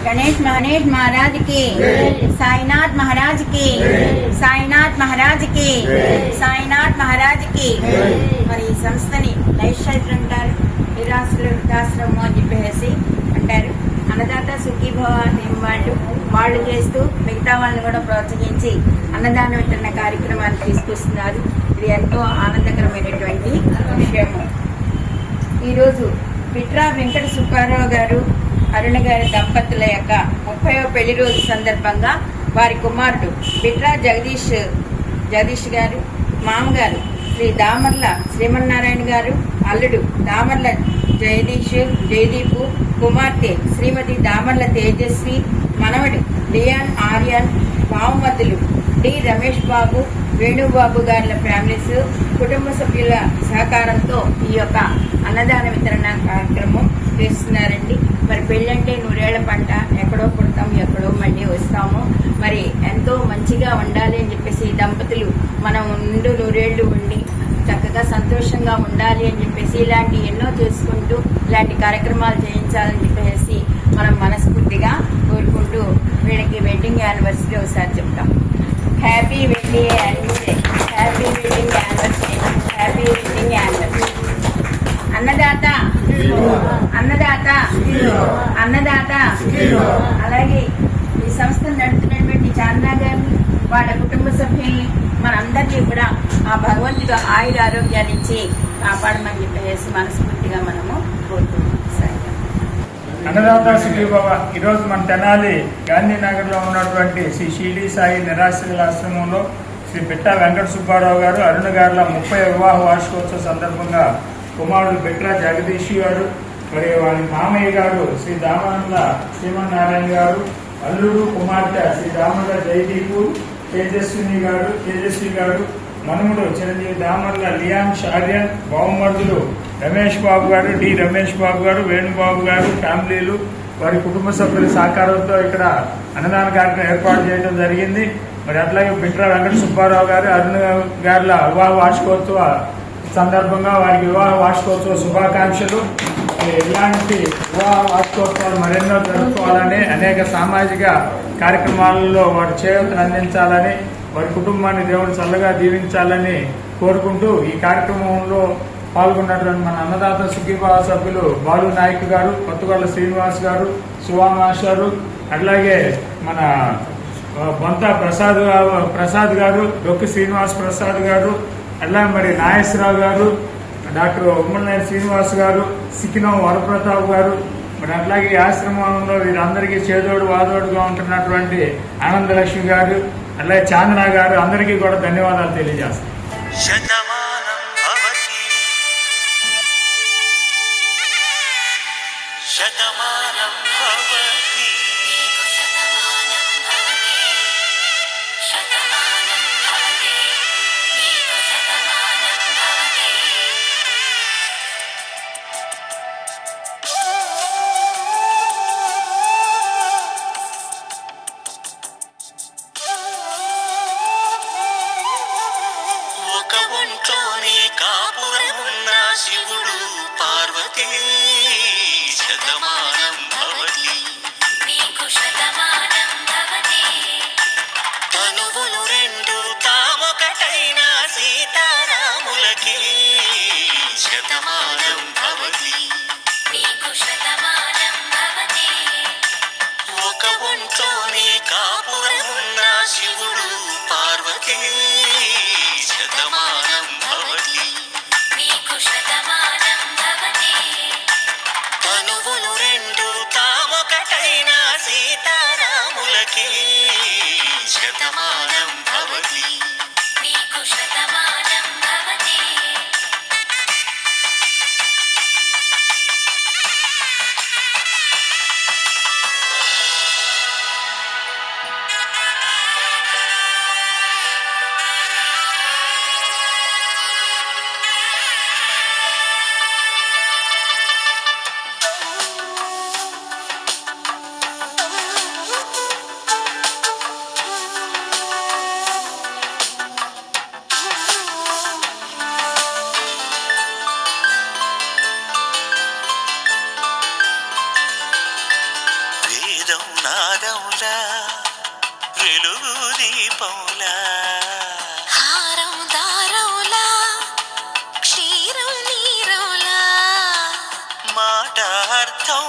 गणेश महाराज की, साईनाथ महाराज की, साईनाथ महाराज की, साईनाथ महाराज की। మరి ఈ సంస్థని లైఫ్ షెల్టర్ అంటారు, నిరాశ్రయ వృద్ధాశ్రమం అని చెప్పేసి అంటారు. అన్నదాత సుఖీభవ వాళ్ళు చేస్తూ మిగతా వాళ్ళని కూడా ప్రోత్సహించి అన్నదాన వితరణ కార్యక్రమాన్ని తీసుకొస్తున్నారు. ఇది ఎంతో ఆనందకరమైనటువంటి విషయము. ఈరోజు పిట్రా వెంకట సుబ్బారావు గారు, అరుణ గారి దంపతుల యొక్క 30వ పెళ్లి రోజు సందర్భంగా వారి కుమారుడు పిట్రా జగదీష్ గారు, మామగారు శ్రీ దామర్ల శ్రీమన్నారాయణ గారు, అల్లుడు దామర్ల జయదీపు, కుమార్తె శ్రీమతి దామర్ల తేజస్వి, మనవడు లియాన్ ఆర్యన్, బావమతులు డి రమేష్ బాబు, వేణుబాబు గారి ఫ్యామిలీస్ కుటుంబ సభ్యుల సహకారంతో ఈ యొక్క అన్నదాన వితరణ కార్యక్రమం చేస్తున్నారండి. మరి పెళ్ళంటే నూరేళ్ల పంట, ఎక్కడో పుడతాం ఎక్కడో మళ్ళీ వస్తాము. మరి ఎంతో మంచిగా ఉండాలి అని చెప్పేసి దంపతులు మనం నూరేళ్లు ఉండి చక్కగా సంతోషంగా ఉండాలి అని చెప్పేసి ఇలాంటి ఎన్నో చేసుకుంటూ ఇలాంటి కార్యక్రమాలు చేయించాలని చెప్పేసి మనం మనస్ఫూర్తిగా కోరుకుంటూ వీళ్ళకి వెడ్డింగ్ యానివర్సరీ ఒకసారి చెప్తాం. Happy wedding anniversary, happy wedding anniversary, happy wedding anniversary. అన్నదాత అన్నదాత అన్నదాత. అలాగే ఈ సంస్థను నడుపుతున్నటువంటి చాంద్రా గారిని, వాళ్ళ కుటుంబ సభ్యుల్ని, మనందరినీ కూడా ఆ భగవంతుడు ఆయుర ఆరోగ్యాలు ఇచ్చి కాపాడమని చెప్పేసి మనస్ఫూర్తిగా మనము కోరుకుంటున్నాం. అన్నదాత సుఖీభవ. ఈరోజు మన తెనాలి గాంధీనగర్లో ఉన్నటువంటి శ్రీ షిరిడి సాయి నిరాశ్రయుల ఆశ్రమంలో శ్రీ పిట్టా వెంకట సుబ్బారావు గారు, అరుణ గారుల 30వ వివాహ వార్షికోత్సవ సందర్భంగా కుమారుడు పిట్రా జగదీష్ గారు, మరి వారి మామయ్య గారు శ్రీ దామర్ల శ్రీమన్నారాయణ గారు, అల్లుడు కుమార్తె శ్రీ దామర్ల జయదీపు, తేజస్వి గారు, మనుముడు చిరంజీవి దామర్ల లియాన్ షార్యన్, బావమరుదులు రమేష్ బాబు గారు, డి రమేష్ బాబు గారు, వేణుబాబు గారు ఫ్యామిలీలు, వారి కుటుంబ సభ్యుల సహకారంతో ఇక్కడ అన్నదాన కార్యక్రమం ఏర్పాటు చేయడం జరిగింది. మరి అట్లాగే పిట్రా వెంకట సుబ్బారావు గారు, అరుణ గారుల వివాహ వార్షికోత్సవ సందర్భంగా వారికి వివాహ వార్షికోత్సవ శుభాకాంక్షలు. ఇలాంటి వివాహ వార్షికోత్సవాలు మరెన్నో జరుపుకోవాలని, అనేక సామాజిక కార్యక్రమాలలో వారు చేయూతను అందించాలని, వారి కుటుంబాన్ని దేవుడు చల్లగా దీవించాలని కోరుకుంటూ ఈ కార్యక్రమంలో పాల్గొన్నటువంటి మన అన్నదాత సుఖీభావ సభ్యులు బాలు నాయక్ గారు, కొత్తగొల్ల శ్రీనివాస్ గారు, సువామాష్ గారు, అట్లాగే మన బొంత ప్రసాద్ గారు, డొక్కి శ్రీనివాస్ ప్రసాద్ గారు, అట్లాగే మరి నాగేశ్వరరావు గారు, డాక్టర్ ఉమ్మలనేని శ్రీనివాస్ గారు, సిక్కినం వరప్రతాప్ గారు, మరి అట్లాగే ఆశ్రమంలో వీరందరికీ చేదోడు వాదోడుగా ఉంటున్నటువంటి ఆనందలక్ష్మి గారు, అట్లాగే చాంద్రా గారు, అందరికీ కూడా ధన్యవాదాలు తెలియజేస్తాం. శివుడు పార్వతీ శతమానం భవతి, నీకు శతమానం భవతి. తనువులు రెండు తామొకటైన సీతారాములకి శతమానం భవతి, నీకు శతమానం భవతి. ఒక ఒంట్లోనే కాపురమున్న శివుడు పార్వతీ శతమానం భవతి, నీకు శతమానం భవతి. తనువులు రెండు తామొకటైన సీతారాములకి శతమానం భవతి, నీకు శతమానం భవతి. నాదములా వెలుగు దీపములా హారం దారములా క్షీరం నీరములా మాట అర్థం